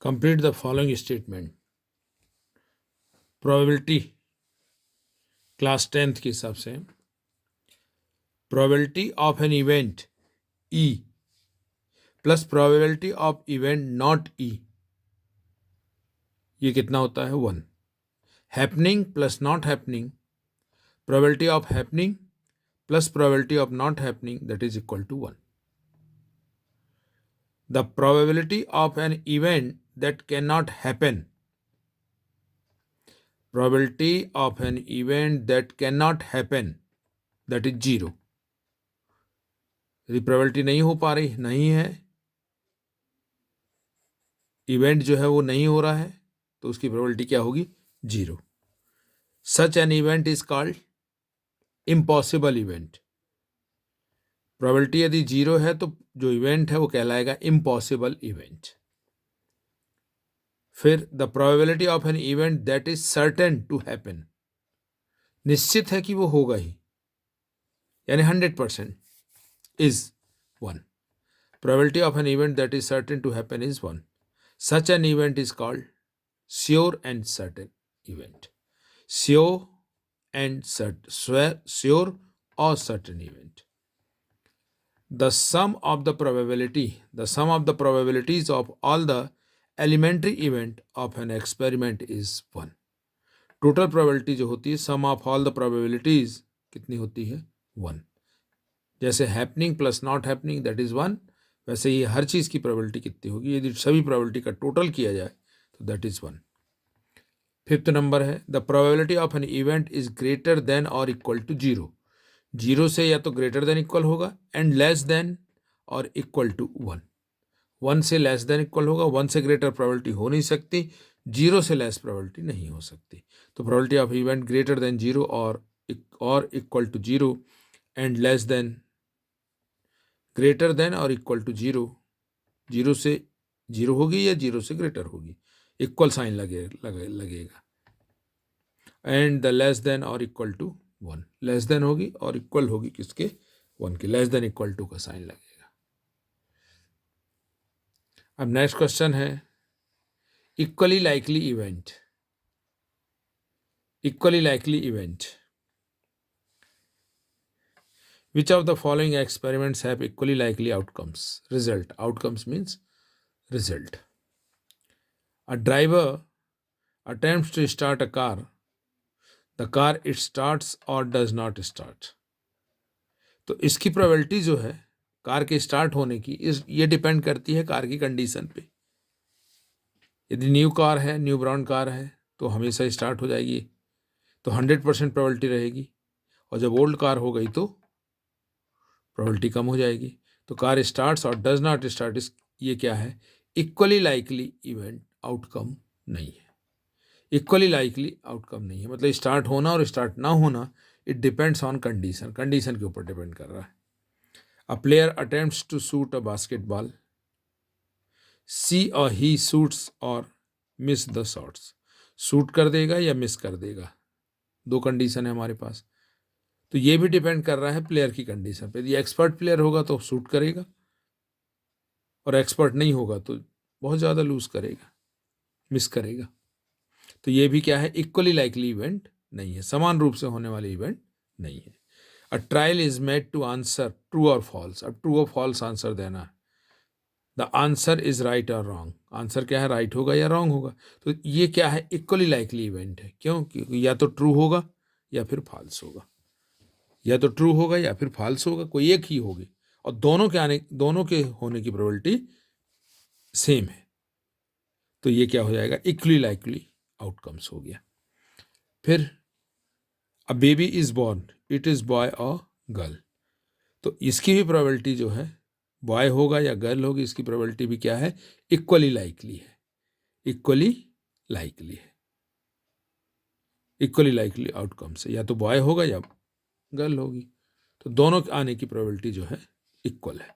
Complete the following statement. Probability class 10th के हिसाब से probability of an event E plus probability of event not E, ये कितना होता है 1। Happening plus not happening, probability of happening plus probability of not happening, that is equal to 1। The probability of an event that can not happen, probability of an event that cannot happen, that is 0। यदि probability नहीं हो पा रही, नहीं है, event जो है वो नहीं हो रहा है, तो उसकी प्रोबेबिलिटी क्या होगी 0। Such an event is called impossible event. Probability यदि 0 है तो जो इवेंट है वो कहलाएगा इम्पॉसिबल इवेंट। फिर the probability of an event that is certain to happen, निश्चित है कि वो होगा ही, यानी 100% is 1। Probability of an event that is certain to happen is 1। Such an event is called sure and certain event. Sure and sure और certain event. The sum of the probabilities of all the elementary event of an experiment is 1। Total probability जो होती है, सम of all the probabilities कितनी होती है 1। जैसे happening plus not happening that is 1, वैसे ही हर चीज़ की प्रोबेबिलिटी कितनी होगी, यदि सभी प्रोबेबिलिटी का टोटल किया जाए तो दैट इज 1। 5th नंबर है the probability of an event is greater than और इक्वल टू 0। 0 से या तो ग्रेटर देन इक्वल होगा एंड लेस देन और इक्वल टू 1। 1 से लेस देन इक्वल होगा, 1 से ग्रेटर प्रोबेबिलिटी हो नहीं सकती, 0 से लेस प्रोबेबिलिटी नहीं हो सकती। तो probability of event greater than 0 और equal to 0 and less than greater than और इक्वल टू 0, 0 से 0 होगी या 0 से ग्रेटर होगी, इक्वल साइन लगेगा एंड द लेस देन और इक्वल टू 1, लेस देन होगी और इक्वल होगी किसके 1 के, लेस देन इक्वल टू का साइन लगेगा। अब नेक्स्ट क्वेश्चन है equally likely event. Equally likely event, which of the following experiments have equally likely outcomes? Result. Outcomes means result. A driver attempts to start a car. The car it starts or does not start. तो इसकी probability जो है car के start होने की, ये depend करती है कार की कंडीशन पे। यदि न्यू कार है, न्यू ब्रांड कार है, तो हमेशा स्टार्ट हो जाएगी, तो 100% प्रोबेबिलिटी रहेगी। और जब ओल्ड कार हो गई तो प्रोबेबिलिटी कम हो जाएगी। तो कार स्टार्ट्स और डज नॉट स्टार्ट, ये क्या है इक्वली लाइकली इवेंट आउटकम नहीं है। इक्वली लाइकली आउटकम नहीं है, मतलब स्टार्ट होना और स्टार्ट ना होना it depends on condition, condition के ऊपर डिपेंड कर रहा है। A player attempts to shoot a basketball, see और ही शूट्स और मिस द शॉट्स। शूट कर देगा या मिस कर देगा, दो कंडीशन है हमारे पास। तो ये भी डिपेंड कर रहा है प्लेयर की कंडीशन पे। यदि एक्सपर्ट प्लेयर होगा तो शूट करेगा, और एक्सपर्ट नहीं होगा तो बहुत ज़्यादा लूज करेगा, मिस करेगा। तो ये भी क्या है इक्वली लाइकली इवेंट नहीं है, समान रूप से होने वाले इवेंट नहीं है। A trial is made to answer true और फॉल्स। अब ट्रू और फॉल्स आंसर देना है। द आंसर इज राइट और रॉन्ग, आंसर क्या है राइट होगा या रॉन्ग होगा। तो ये क्या है इक्वली लाइकली इवेंट है। क्यों? क्योंकि या तो ट्रू होगा या फिर फॉल्स होगा, या तो ट्रू होगा या फिर फॉल्स होगा, कोई एक ही होगी, और दोनों के होने की प्रोबेबिलिटी सेम है। तो ये क्या हो जाएगा इक्वली लाइकली आउटकम्स हो गया। फिर a baby is born, it is boy और गर्ल। तो इसकी भी प्रोबेबिलिटी जो है बॉय होगा या गर्ल होगी, इसकी प्रोबेबिलिटी भी क्या है इक्वली लाइकली है। इक्वली लाइकली है, इक्वली लाइकली आउटकम से या तो बॉय होगा या गर्ल होगी। तो दोनों आने की प्रोबेबिलिटी जो है इक्वल है।